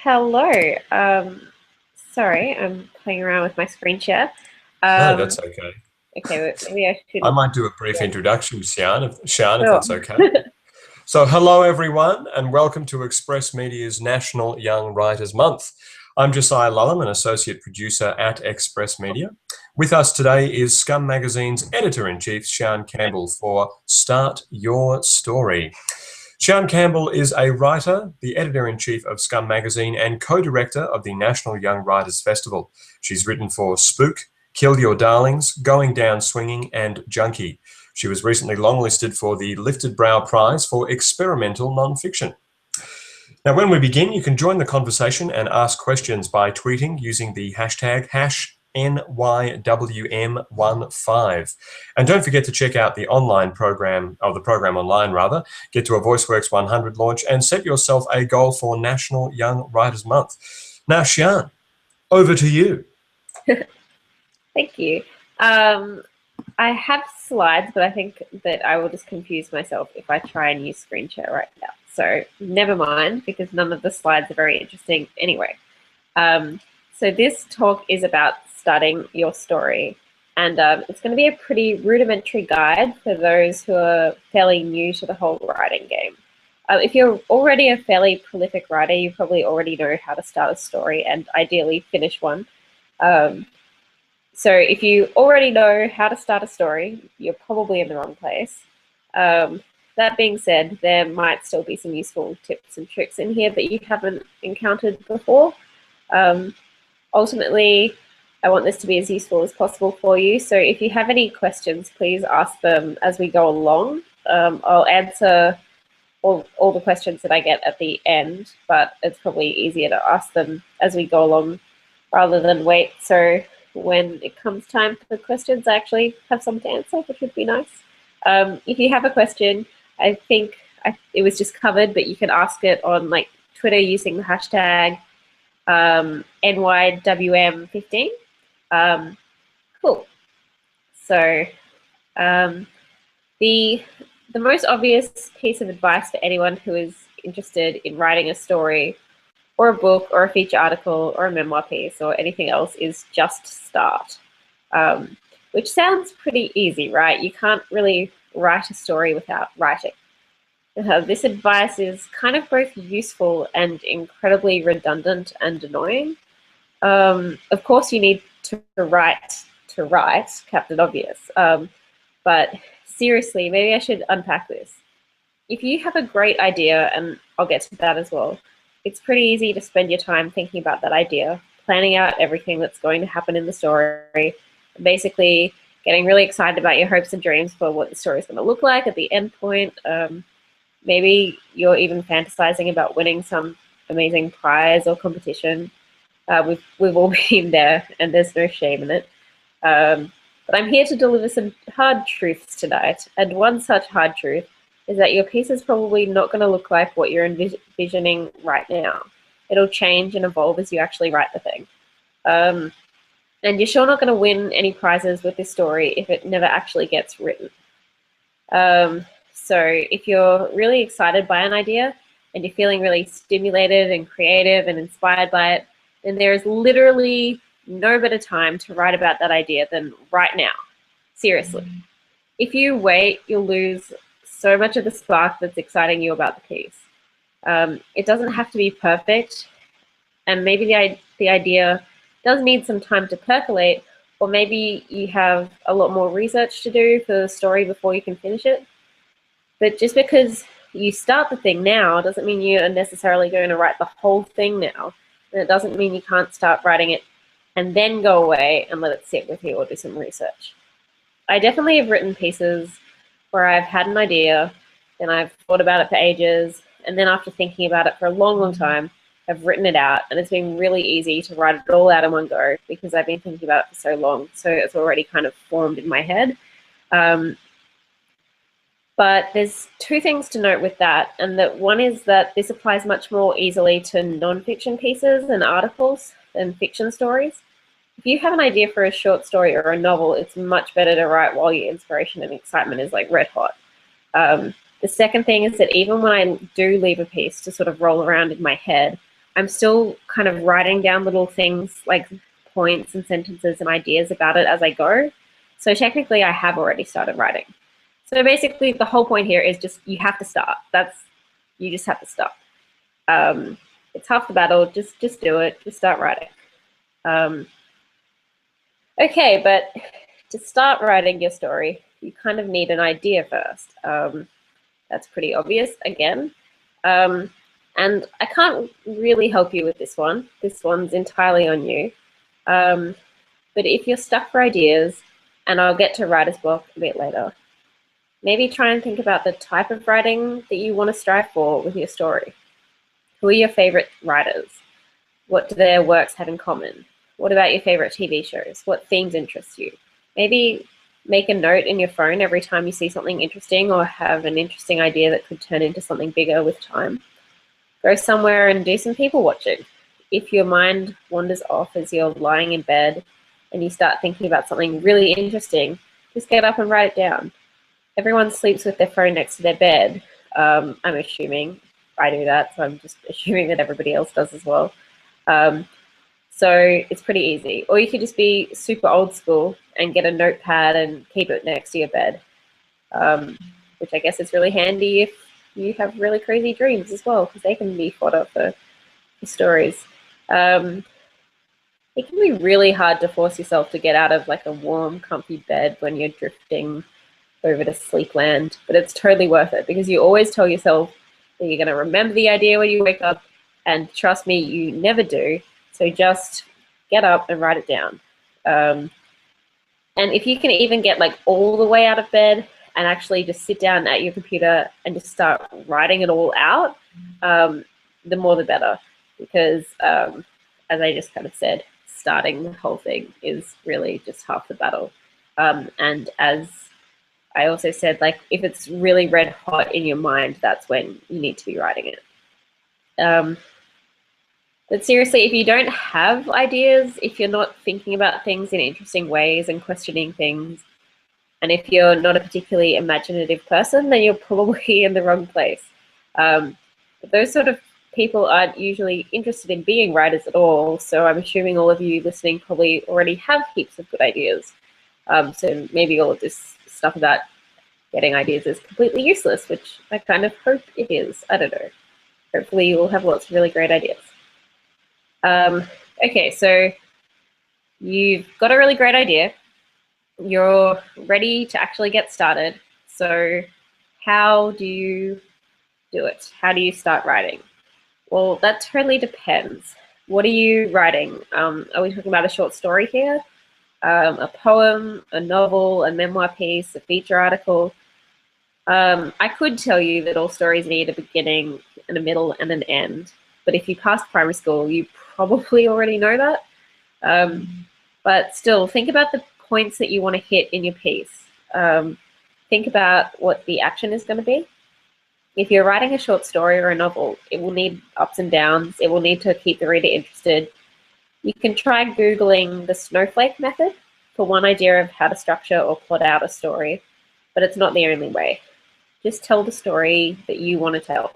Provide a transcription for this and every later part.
Hello. Sorry, I'm playing around with my screen share. No, Um, that's okay. okay, maybe I I shouldn't. might do a brief Yeah, introduction, Sian, if sure. that's okay. So, hello everyone, and welcome to Express Media's National Young Writers Month. I'm Josiah Lullum, an associate producer at Express Media. With us today is Scum Magazine's editor-in-chief, Sian Campbell, for Start Your Story. Sian Campbell is a writer, the editor-in-chief of Scum Magazine, and co-director of the National Young Writers Festival. She's written for Spook, Kill Your Darlings, Going Down Swinging, and Junkie. She was recently longlisted for the Lifted Brow Prize for Experimental Nonfiction. Now, when we begin, you can join the conversation and ask questions by tweeting using the hashtag #NYWM15. And don't forget to check out the online program, or the program online rather, get to a VoiceWorks 100 launch and set yourself a goal for National Young Writers Month. Now, Sian, over to you. Thank you. Um, I have slides, but I think that I will just confuse myself if I try and use screen share right now. So never mind, because none of the slides are very interesting anyway. So this talk is about starting your story. And it's going to be a pretty rudimentary guide for those who are fairly new to the whole writing game. If you're already a fairly prolific writer, you probably already know how to start a story and ideally finish one. So if you already know how to start a story, you're probably in the wrong place. That being said, there might still be some useful tips and tricks in here that you haven't encountered before. Ultimately, I want this to be as useful as possible for you. So if you have any questions, please ask them as we go along. I'll answer all the questions that I get at the end, but it's probably easier to ask them as we go along rather than wait. So when it comes time for questions, I actually have some to answer, which would be nice. If you have a question, I think it was just covered, but you can ask it on like Twitter using the hashtag NYWM15. Cool. So the most obvious piece of advice for anyone who is interested in writing a story or a book or a feature article or a memoir piece or anything else is just start, which sounds pretty easy, right? You can't really write a story without writing. This advice is kind of both useful and incredibly redundant and annoying. Of course, you need to write, Captain Obvious. But seriously, maybe I should unpack this. If you have a great idea, and I'll get to that as well, it's pretty easy to spend your time thinking about that idea, planning out everything that's going to happen in the story, basically getting really excited about your hopes and dreams for what the story is going to look like at the end point. Maybe you're even fantasizing about winning some amazing prize or competition. We've all been there, and there's no shame in it. But I'm here to deliver some hard truths tonight, and one such hard truth is that your piece is probably not going to look like what you're envisioning right now. It'll change and evolve as you actually write the thing. And you're sure not going to win any prizes with this story if it never actually gets written. So if you're really excited by an idea and you're feeling really stimulated and creative and inspired by it, then there is literally no better time to write about that idea than right now. Seriously. If you wait, you'll lose so much of the spark that's exciting you about the piece. It doesn't have to be perfect, and maybe the idea does need some time to percolate, or maybe you have a lot more research to do for the story before you can finish it. But just because you start the thing now doesn't mean you are necessarily going to write the whole thing now. And it doesn't mean you can't start writing it and then go away and let it sit with you or do some research. I definitely have written pieces where I've had an idea, then I've thought about it for ages, and then after thinking about it for a long, long time, I've written it out, and it's been really easy to write it all out in one go because I've been thinking about it for so long, so it's already kind of formed in my head. But there's two things to note with that, and that one is that this applies much more easily to non-fiction pieces and articles than fiction stories. If you have an idea for a short story or a novel, it's much better to write while your inspiration and excitement is like red hot. The second thing is that even when I do leave a piece to sort of roll around in my head, I'm still kind of writing down little things like points and sentences and ideas about it as I go. So technically I have already started writing. So basically the whole point here is just you have to start. You just have to start. It's half the battle. Just do it. Just start writing. Okay, but to start writing your story, you kind of need an idea first. That's pretty obvious again. And I can't really help you with this one. This one's entirely on you. But if you're stuck for ideas, and I'll get to writer's block a bit later, maybe try and think about the type of writing that you want to strive for with your story. Who are your favorite writers? What do their works have in common? What about your favorite TV shows? What themes interest you? Maybe make a note in your phone every time you see something interesting or have an interesting idea that could turn into something bigger with time. Go somewhere and do some people watching. If your mind wanders off as you're lying in bed and you start thinking about something really interesting, just get up and write it down. Everyone sleeps with their phone next to their bed. I'm assuming I do that, so I'm just assuming that everybody else does as well. So it's pretty easy. Or you could just be super old school and get a notepad and keep it next to your bed, which I guess is really handy if you have really crazy dreams as well, because they can be fodder for stories. It can be really hard to force yourself to get out of like a warm, comfy bed when you're drifting over to sleepland, but it's totally worth it because you always tell yourself that you're going to remember the idea when you wake up, and trust me, you never do. So just get up and write it down. And if you can even get like all the way out of bed and actually just sit down at your computer and just start writing it all out, the more the better. Because as I just kind of said, starting the whole thing is really just half the battle. And as I also said, like if it's really red hot in your mind, that's when you need to be writing it. But seriously, if you don't have ideas, if you're not thinking about things in interesting ways and questioning things, and if you're not a particularly imaginative person, then you're probably in the wrong place. But those sort of people aren't usually interested in being writers at all, so I'm assuming all of you listening probably already have heaps of good ideas. So maybe all of this stuff about getting ideas is completely useless, which I kind of hope it is. I don't know. Hopefully you will have lots of really great ideas. Okay, so you've got a really great idea. You're ready to actually get started. So how do you do it? How do you start writing? Well, that totally depends. What are you writing? Are we talking about a short story here? A poem, a novel, a memoir piece, a feature article? I could tell you that all stories need a beginning and a middle and an end. But if you passed primary school, you probably already know that. But still, think about the points that you want to hit in your piece. Think about what the action is going to be. If you're writing a short story or a novel, it will need ups and downs. It will need to keep the reader interested. You can try Googling the snowflake method for one idea of how to structure or plot out a story, but it's not the only way. Just tell the story that you want to tell.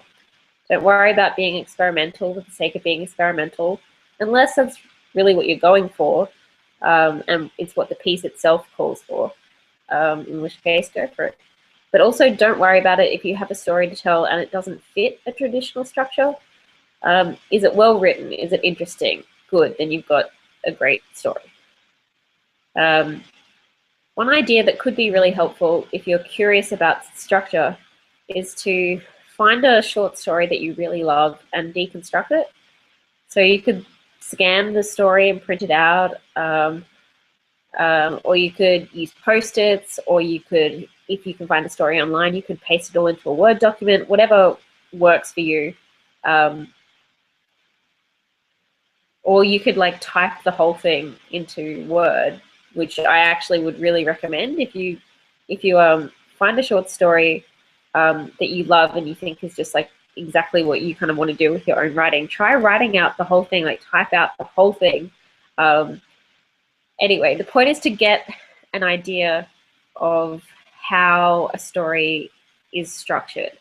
Don't worry about being experimental for the sake of being experimental, unless that's really what you're going for, and it's what the piece itself calls for, in which case, go for it. But also don't worry about it if you have a story to tell and it doesn't fit a traditional structure. Is it well written? Is it interesting? Good, then you've got a great story. One idea that could be really helpful if you're curious about structure is to find a short story that you really love and deconstruct it. So you could scan the story and print it out, or you could use Post-its, or you could, if you can find a story online, you could paste it all into a Word document, whatever works for you. Or you could like type the whole thing into Word, which I actually would really recommend if you find a short story that you love and you think is just like exactly what you kind of want to do with your own writing. Try writing out the whole thing, like type out the whole thing. Anyway, the point is to get an idea of how a story is structured.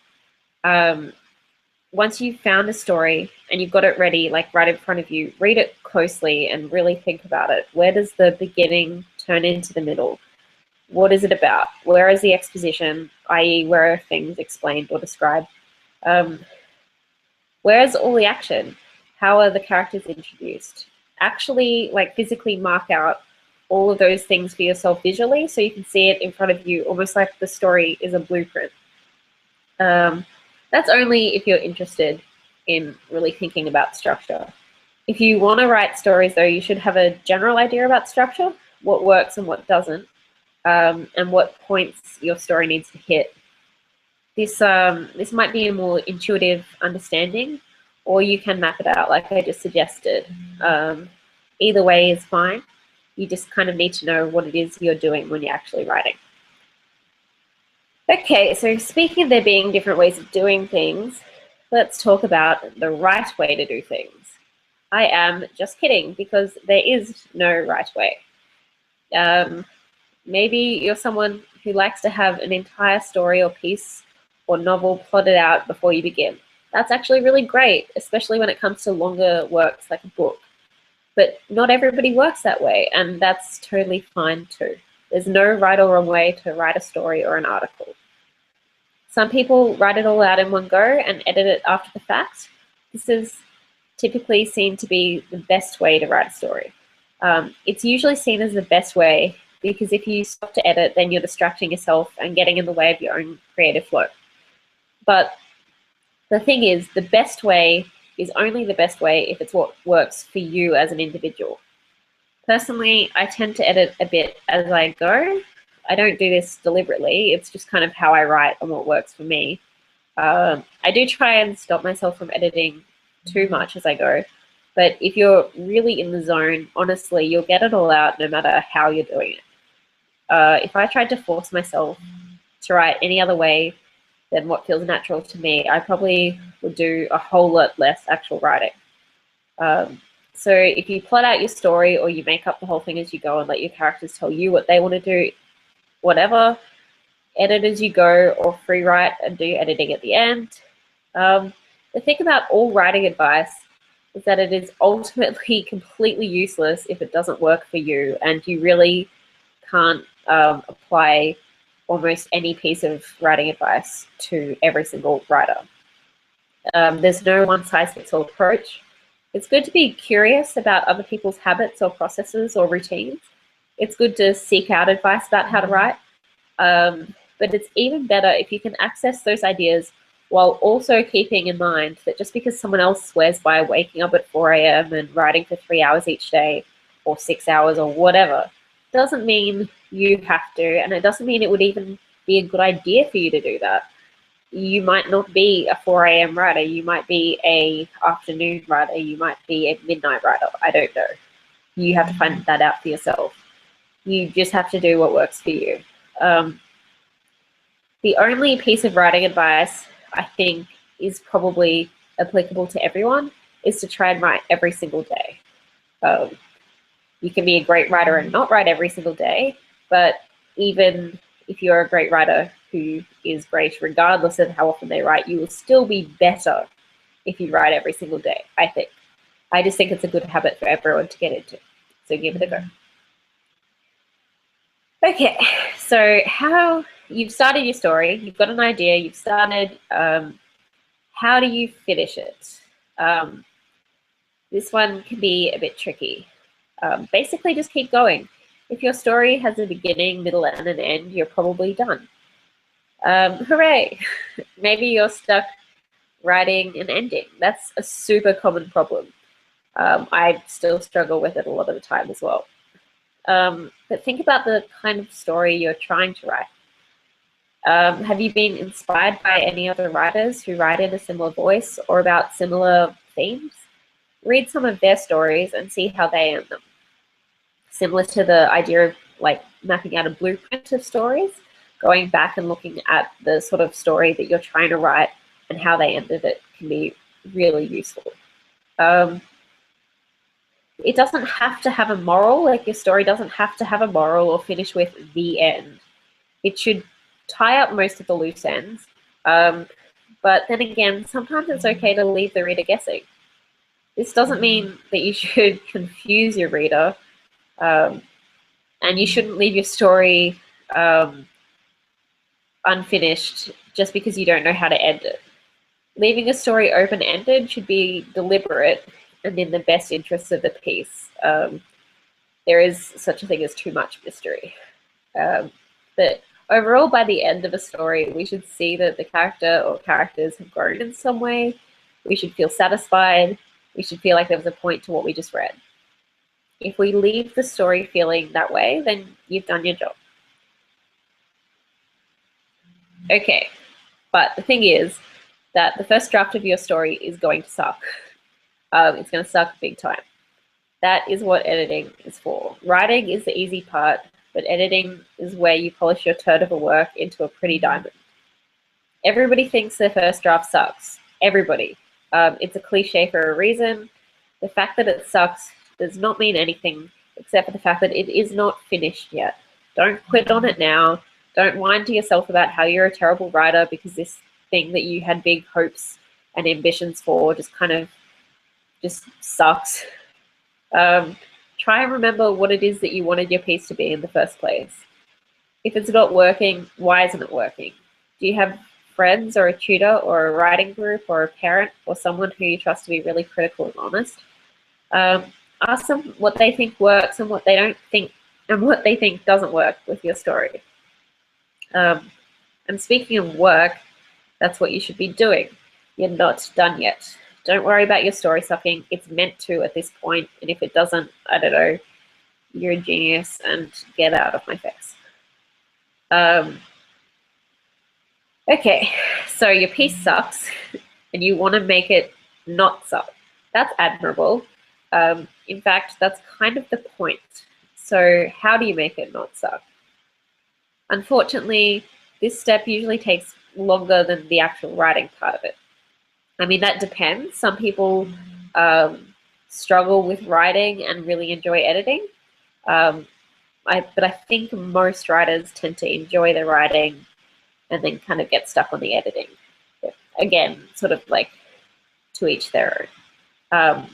once you've found a story and you've got it ready, like right in front of you, read it closely and really think about it. Where does the beginning turn into the middle? What is it about? Where is the exposition, i.e. where are things explained or described? Where is all the action? How are the characters introduced? Actually, like physically mark out all of those things for yourself visually so you can see it in front of you, almost like the story is a blueprint. That's only if you're interested in really thinking about structure. If you want to write stories, though, you should have a general idea about structure, what works and what doesn't, and what points your story needs to hit. This might be a more intuitive understanding, or you can map it out like I just suggested. Either way is fine. You just kind of need to know what it is you're doing when you're actually writing. Okay, so speaking of there being different ways of doing things, let's talk about the right way to do things. I am just kidding, because there is no right way. Maybe you're someone who likes to have an entire story or piece or novel plotted out before you begin. That's actually really great, especially when it comes to longer works like a book. But not everybody works that way, and that's totally fine too. There's no right or wrong way to write a story or an article. Some people write it all out in one go and edit it after the fact. This is typically seen to be the best way to write a story. It's usually seen as the best way because if you stop to edit, then you're distracting yourself and getting in the way of your own creative flow. But the thing is, the best way is only the best way if it's what works for you as an individual. Personally, I tend to edit a bit as I go. I don't do this deliberately. It's just kind of how I write and what works for me. I do try and stop myself from editing too much as I go. But if you're really in the zone, honestly, you'll get it all out no matter how you're doing it. If I tried to force myself to write any other way than what feels natural to me, I probably would do a whole lot less actual writing. So if you plot out your story or you make up the whole thing as you go and let your characters tell you what they want to do, whatever, edit as you go or free write and do editing at the end. The thing about all writing advice is that it is ultimately completely useless if it doesn't work for you, and you really can't apply almost any piece of writing advice to every single writer. There's no one-size-fits-all approach. It's good to be curious about other people's habits or processes or routines. It's good to seek out advice about how to write, but it's even better if you can access those ideas while also keeping in mind that just because someone else swears by waking up at 4 a.m. and writing for 3 hours each day or 6 hours or whatever, doesn't mean you have to, and it doesn't mean it would even be a good idea for you to do that. You might not be a 4 a.m. writer. You might be a afternoon writer. You might be a midnight writer. I don't know. You have to find that out for yourself. You just have to do what works for you. The only piece of writing advice I think is probably applicable to everyone is to try and write every single day. You can be a great writer and not write every single day, but even if you're a great writer who is great regardless of how often they write, you will still be better if you write every single day, I think. I just think it's a good habit for everyone to get into, so give it a go. Okay, so how you've started your story, you've got an idea, you've started, how do you finish it? This one can be a bit tricky. Basically, just keep going. If your story has a beginning, middle, and an end, you're probably done. Hooray! Maybe you're stuck writing an ending. That's a super common problem. I still struggle with it a lot of the time as well. But think about the kind of story you're trying to write. Have you been inspired by any other writers who write in a similar voice or about similar themes? Read some of their stories and see how they end them. Similar to the idea of like mapping out a blueprint of stories, going back and looking at the sort of story that you're trying to write and how they ended it can be really useful. It doesn't have to have a moral, like your story doesn't have to have a moral or finish with the end. It should tie up most of the loose ends, But then again, sometimes it's okay to leave the reader guessing. This doesn't mean that you should confuse your reader, and you shouldn't leave your story unfinished just because you don't know how to end it. Leaving a story open-ended should be deliberate and in the best interests of the piece. There is such a thing as too much mystery. But overall, by the end of a story, we should see that the character or characters have grown in some way. We should feel satisfied. We should feel like there was a point to what we just read. If we leave the story feeling that way, then you've done your job. Okay, but the thing is that the first draft of your story is going to suck. It's going to suck big time. That is what editing is for. Writing is the easy part, but editing is where you polish your turd of a work into a pretty diamond. Everybody thinks their first draft sucks. Everybody. It's a cliche for a reason. The fact that it sucks does not mean anything except for the fact that it is not finished yet. Don't quit on it now. Don't whine to yourself about how you're a terrible writer because this thing that you had big hopes and ambitions for just sucks. Try and remember what it is that you wanted your piece to be in the first place. If it's not working, why isn't it working? Do you have friends or a tutor or a writing group or a parent or someone who you trust to be really critical and honest? Ask them what they think works and what they don't think and what they think doesn't work with your story. And speaking of work, that's what you should be doing. You're not done yet. Don't worry about your story sucking. It's meant to at this point, and if it doesn't, I don't know, you're a genius and get out of my face. Okay, so your piece sucks and you want to make it not suck. That's admirable. In fact, that's kind of the point. So how do you make it not suck? Unfortunately, this step usually takes longer than the actual writing part of it. I mean, that depends. Some people struggle with writing and really enjoy editing. But I think most writers tend to enjoy the writing and then kind of get stuck on the editing. But again, sort of like to each their own.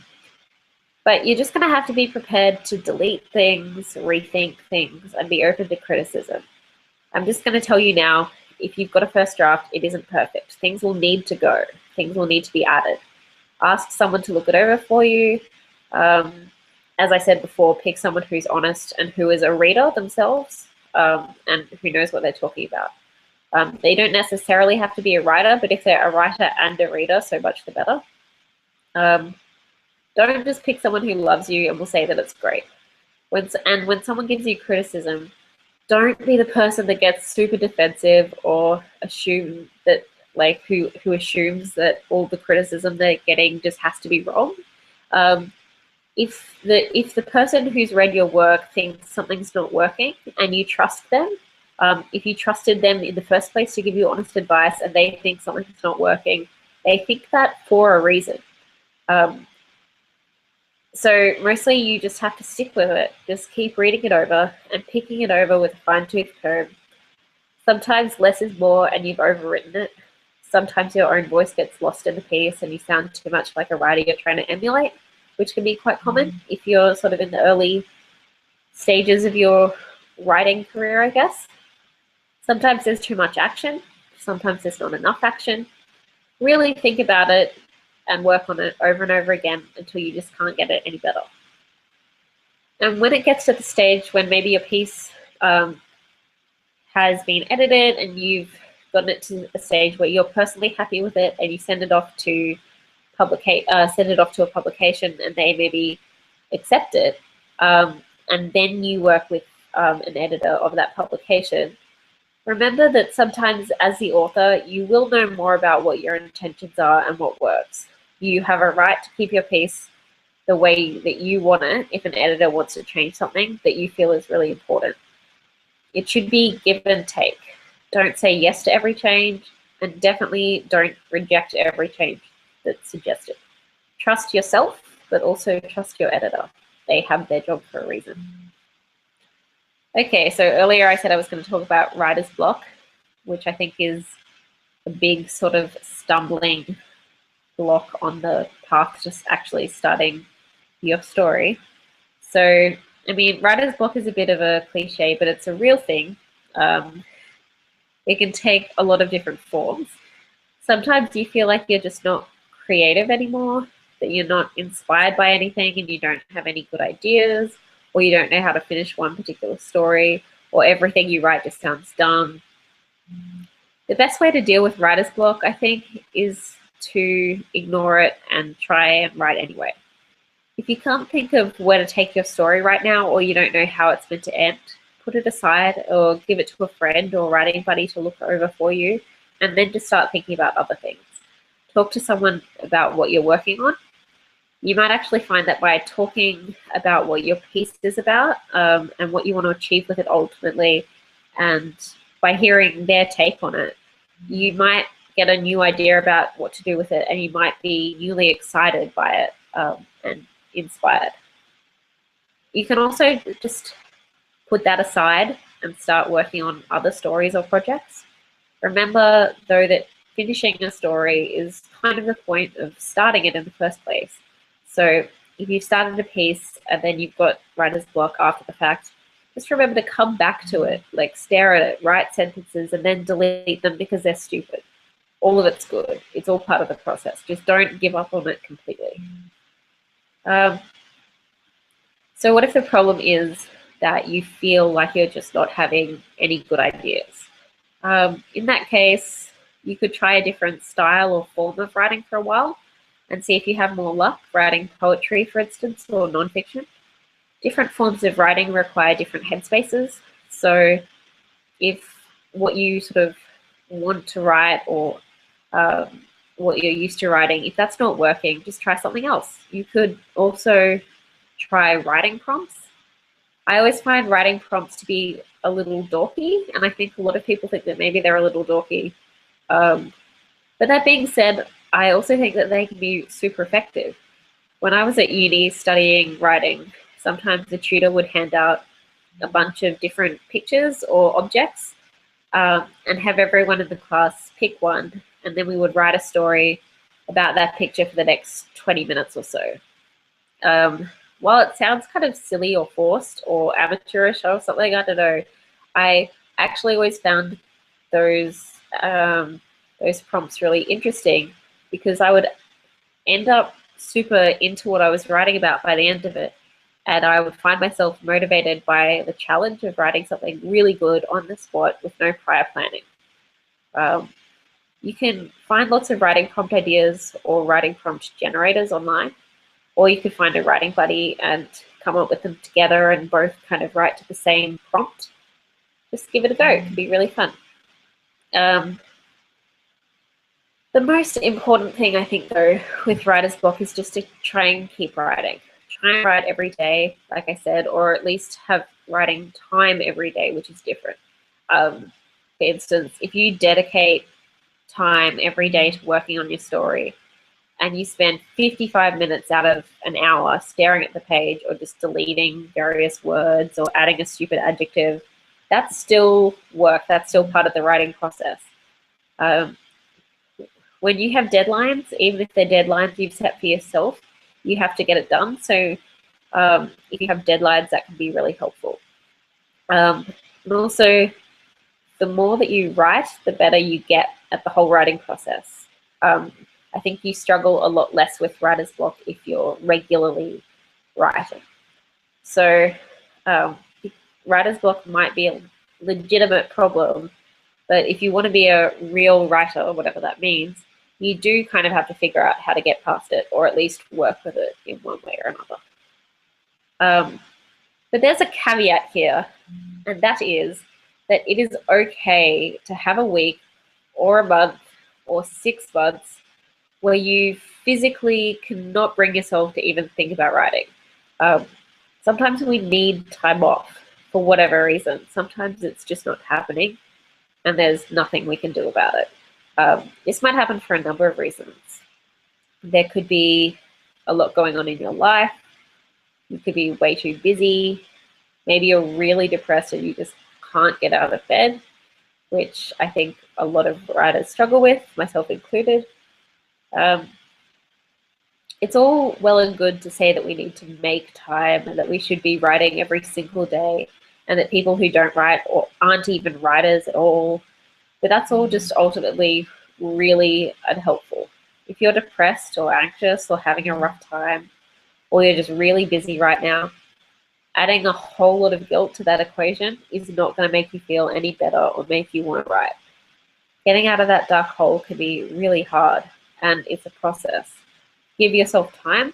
But you're just going to have to be prepared to delete things, rethink things, and be open to criticism. I'm just going to tell you now, if you've got a first draft, it isn't perfect. Things will need to go. Things will need to be added. Ask someone to look it over for you. As I said before, pick someone who's honest and who is a reader themselves and who knows what they're talking about. They don't necessarily have to be a writer, but if they're a writer and a reader, so much the better. Don't just pick someone who loves you and will say that it's great. When someone gives you criticism, don't be the person that gets super defensive or assume that who assumes that all the criticism they're getting just has to be wrong. If the person who's read your work thinks something's not working and you trust them, if you trusted them in the first place to give you honest advice and they think something's not working, they think that for a reason. So mostly you just have to stick with it. Just keep reading it over and picking it over with a fine-tooth comb. Sometimes less is more and you've overwritten it. Sometimes your own voice gets lost in the piece and you sound too much like a writer you're trying to emulate, which can be quite common if you're sort of in the early stages of your writing career, I guess. Sometimes there's too much action. Sometimes there's not enough action. Really think about it and work on it over and over again until you just can't get it any better. And when it gets to the stage when maybe your piece has been edited and you've gotten it to a stage where you're personally happy with it and you send it off to a publication and they maybe accept it, and then you work with an editor of that publication, remember that sometimes as the author, you will know more about what your intentions are and what works. You have a right to keep your piece the way that you want it if an editor wants to change something that you feel is really important. It should be give and take. Don't say yes to every change, and definitely don't reject every change that's suggested. Trust yourself, but also trust your editor. They have their job for a reason. Okay, so earlier I said I was going to talk about writer's block, which I think is a big sort of stumbling block on the path to actually starting your story. So, I mean, writer's block is a bit of a cliche, but it's a real thing. It can take a lot of different forms. Sometimes you feel like you're just not creative anymore, that you're not inspired by anything and you don't have any good ideas, or you don't know how to finish one particular story, or everything you write just sounds dumb. The best way to deal with writer's block, I think, is to ignore it and try and write anyway. If you can't think of where to take your story right now, or you don't know how it's meant to end, put it aside or give it to a friend or writing buddy to look over for you, and then just start thinking about other things. Talk to someone about what you're working on. You might actually find that by talking about what your piece is about and what you want to achieve with it ultimately, and by hearing their take on it, you might get a new idea about what to do with it, and you might be newly excited by it and inspired. You can also just put that aside and start working on other stories or projects. Remember, though, that finishing a story is kind of the point of starting it in the first place. So if you've started a piece and then you've got writer's block after the fact, just remember to come back to it, like stare at it, write sentences, and then delete them because they're stupid. All of it's good. It's all part of the process. Just don't give up on it completely. So what if the problem is that you feel like you're just not having any good ideas? In that case, you could try a different style or form of writing for a while and see if you have more luck writing poetry, for instance, or nonfiction. Different forms of writing require different headspaces. So if what you sort of want to write or what you're used to writing, if that's not working, just try something else. You could also try writing prompts. I always find writing prompts to be a little dorky, and I think a lot of people think that maybe they're a little dorky. But that being said, I also think that they can be super effective. When I was at uni studying writing, sometimes the tutor would hand out a bunch of different pictures or objects and have everyone in the class pick one, and then we would write a story about that picture for the next 20 minutes or so. While it sounds kind of silly or forced or amateurish or something, I don't know, I actually always found those prompts really interesting because I would end up super into what I was writing about by the end of it. And I would find myself motivated by the challenge of writing something really good on the spot with no prior planning. You can find lots of writing prompt ideas or writing prompt generators online, or you could find a writing buddy and come up with them together and both kind of write to the same prompt. Just give it a go. It can be really fun. The most important thing, I think, though, with writer's block is just to try and keep writing. Try and write every day, like I said, or at least have writing time every day, which is different. For instance, if you dedicate time every day to working on your story and you spend 55 minutes out of an hour staring at the page or just deleting various words or adding a stupid adjective, that's still work. That's still part of the writing process. When you have deadlines, even if they're deadlines you've set for yourself, you have to get it done. So if you have deadlines, that can be really helpful. And also, the more that you write, the better you get at the whole writing process. I think you struggle a lot less with writer's block if you're regularly writing. So writer's block might be a legitimate problem, but if you want to be a real writer, or whatever that means, you do kind of have to figure out how to get past it, or at least work with it in one way or another. But there's a caveat here, and that is that it is okay to have a week or a month or 6 months where you physically cannot bring yourself to even think about writing. Sometimes we need time off for whatever reason. Sometimes it's just not happening and there's nothing we can do about it. This might happen for a number of reasons. There could be a lot going on in your life. You could be way too busy. Maybe you're really depressed and you just can't get out of bed. which I think a lot of writers struggle with, myself included. It's all well and good to say that we need to make time and that we should be writing every single day, and that people who don't write or aren't even writers at all, but that's all just ultimately really unhelpful. If you're depressed or anxious or having a rough time, or you're just really busy right now, adding a whole lot of guilt to that equation is not going to make you feel any better or make you want to write. Getting out of that dark hole can be really hard, and it's a process. Give yourself time.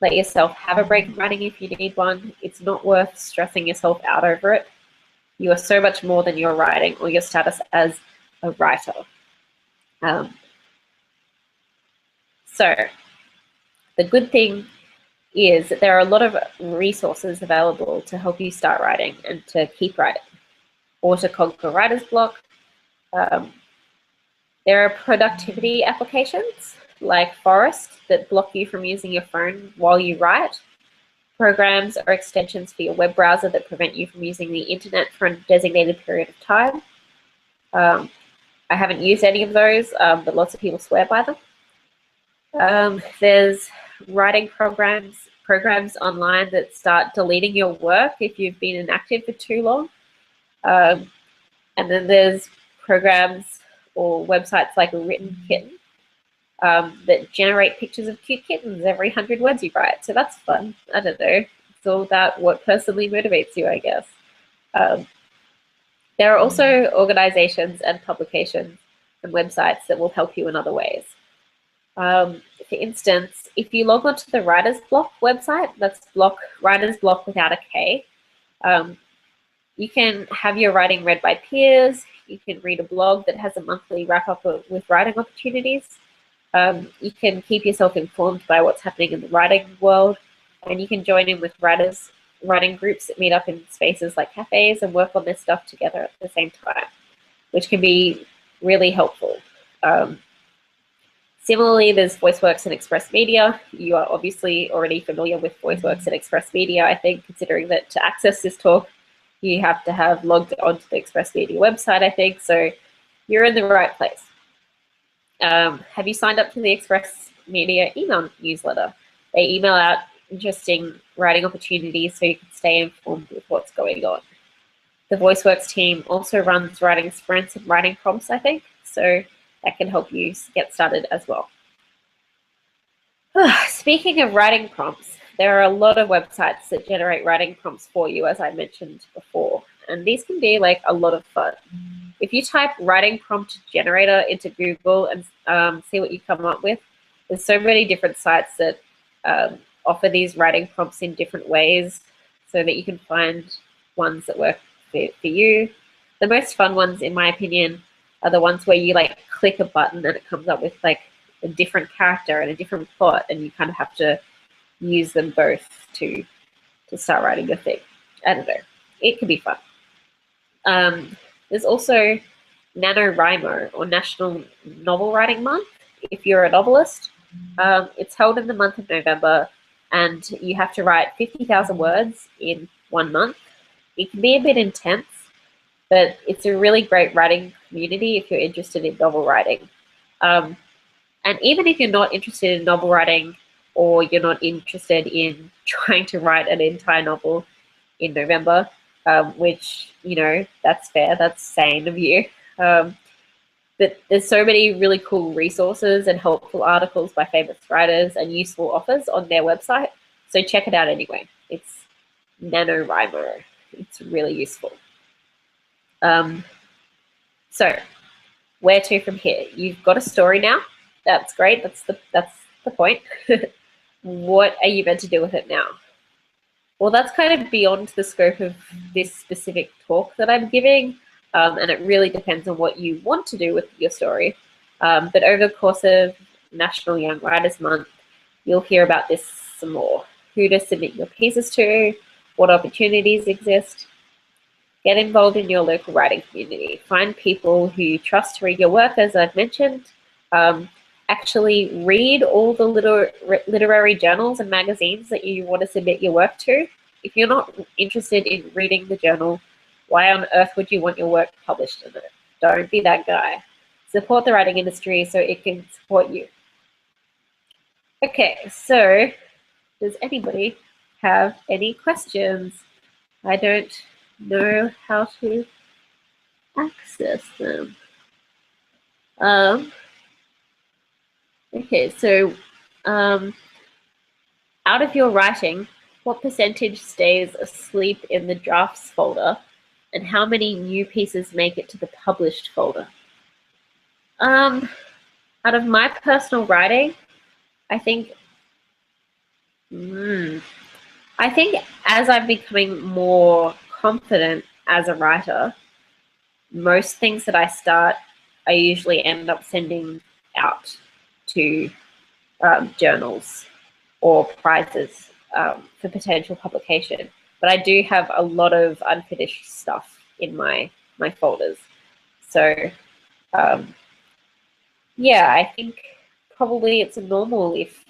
Let yourself have a break from writing if you need one. It's not worth stressing yourself out over it. You are so much more than your writing or your status as a writer. So the good thing is that there are a lot of resources available to help you start writing and to keep writing, or to conquer writer's block. There are productivity applications like Forest that block you from using your phone while you write. Programs or extensions for your web browser that prevent you from using the internet for a designated period of time. I haven't used any of those, but lots of people swear by them. There's writing programs online that start deleting your work if you've been inactive for too long. And then there's programs or websites like Written Kitten that generate pictures of cute kittens every 100 words you write. So that's fun. I don't know. It's all about what personally motivates you, I guess. There are also organizations and publications and websites that will help you in other ways. For instance, if you log onto the Writer's Block website, that's Writer's Block without a K, you can have your writing read by peers. You can read a blog that has a monthly wrap-up with writing opportunities. You can keep yourself informed by what's happening in the writing world, and you can join in with writing groups that meet up in spaces like cafes and work on their stuff together at the same time, which can be really helpful. Similarly, there's VoiceWorks and Express Media. You are obviously already familiar with VoiceWorks and Express Media, I think, considering that to access this talk, you have to have logged onto the Express Media website, I think, so you're in the right place. Have you signed up to the Express Media email newsletter? They email out interesting writing opportunities so you can stay informed with what's going on. The VoiceWorks team also runs writing sprints and writing prompts, I think, so that can help you get started as well. Speaking of writing prompts, there are a lot of websites that generate writing prompts for you, as I mentioned before, and these can be like a lot of fun. If you type writing prompt generator into Google and see what you come up with, there's so many different sites that offer these writing prompts in different ways so that you can find ones that work for you. The most fun ones, in my opinion, are the ones where you like click a button and it comes up with like a different character and a different plot, and you kind of have to use them both to start writing your thing. I don't know. It can be fun. There's also NaNoWriMo, or National Novel Writing Month, if you're a novelist. It's held in the month of November, and you have to write 50,000 words in 1 month. It can be a bit intense, but it's a really great writing community if you're interested in novel writing. And even if you're not interested in novel writing, or you're not interested in trying to write an entire novel in November, which, you know, that's fair, that's sane of you. But there's so many really cool resources and helpful articles by famous writers and useful offers on their website. So check it out anyway. It's NaNoWriMo. It's really useful. So where to from here? You've got a story now. That's great. That's the point. What are you meant to do with it now? Well, that's kind of beyond the scope of this specific talk that I'm giving, and it really depends on what you want to do with your story. But over the course of National Young Writers Month, you'll hear about this some more. Who to submit your pieces to, what opportunities exist. Get involved in your local writing community. Find people who you trust to read your work, as I've mentioned. Actually read all the literary journals and magazines that you want to submit your work to. If you're not interested in reading the journal, why on earth would you want your work published in it? Don't be that guy. Support the writing industry so it can support you. Okay, so does anybody have any questions? I don't know how to access them. Okay, so out of your writing, what percentage stays asleep in the drafts folder, and how many new pieces make it to the published folder? Out of my personal writing, I think as I'm becoming more confident as a writer, most things that I start, I usually end up sending out to journals or prizes for potential publication. But I do have a lot of unfinished stuff in my folders. So yeah, I think probably it's normal if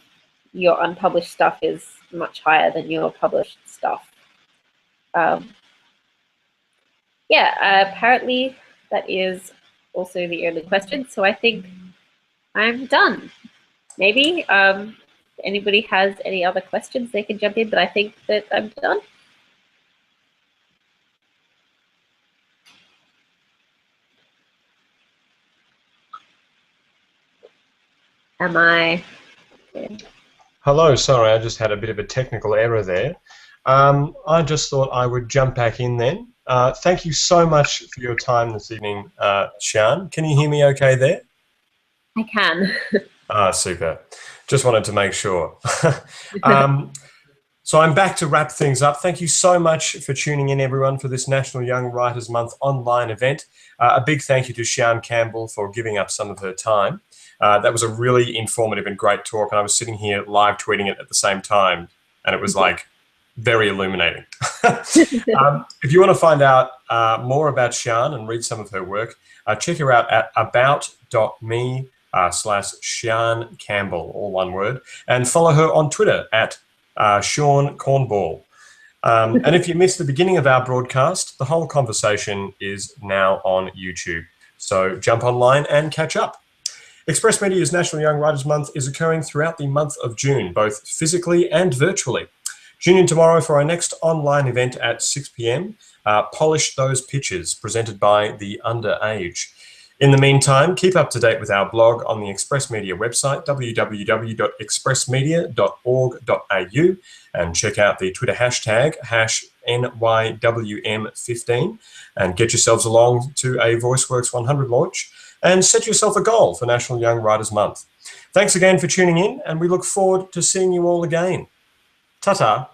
your unpublished stuff is much higher than your published stuff. Yeah, apparently that is also the only question. So I think I'm done. Maybe if anybody has any other questions, they can jump in, but I think that I'm done. Am I? Okay. Hello, sorry, I just had a bit of a technical error there. I just thought I would jump back in then. Thank you so much for your time this evening, Sian. Can you hear me okay there? I can. Super. Just wanted to make sure. So I'm back to wrap things up. Thank you so much for tuning in, everyone, for this National Young Writers Month online event. A big thank you to Sian Campbell for giving up some of her time. That was a really informative and great talk, and I was sitting here live tweeting it at the same time, and it was like very illuminating. If you want to find out more about Sian and read some of her work, check her out at about.me/Sian Campbell, all one word, and follow her on Twitter at Sean Cornball. And if you missed the beginning of our broadcast, the whole conversation is now on YouTube. So jump online and catch up. Express Media's National Young Writers Month is occurring throughout the month of June, both physically and virtually. Tune in tomorrow for our next online event at 6 p.m, Polish Those Pitches, presented by The Underage. In the meantime, keep up to date with our blog on the Express Media website, www.expressmedia.org.au, and check out the Twitter hashtag, #NYWM15, and get yourselves along to a VoiceWorks 100 launch, and set yourself a goal for National Young Writers Month. Thanks again for tuning in, and we look forward to seeing you all again. Ta-ta.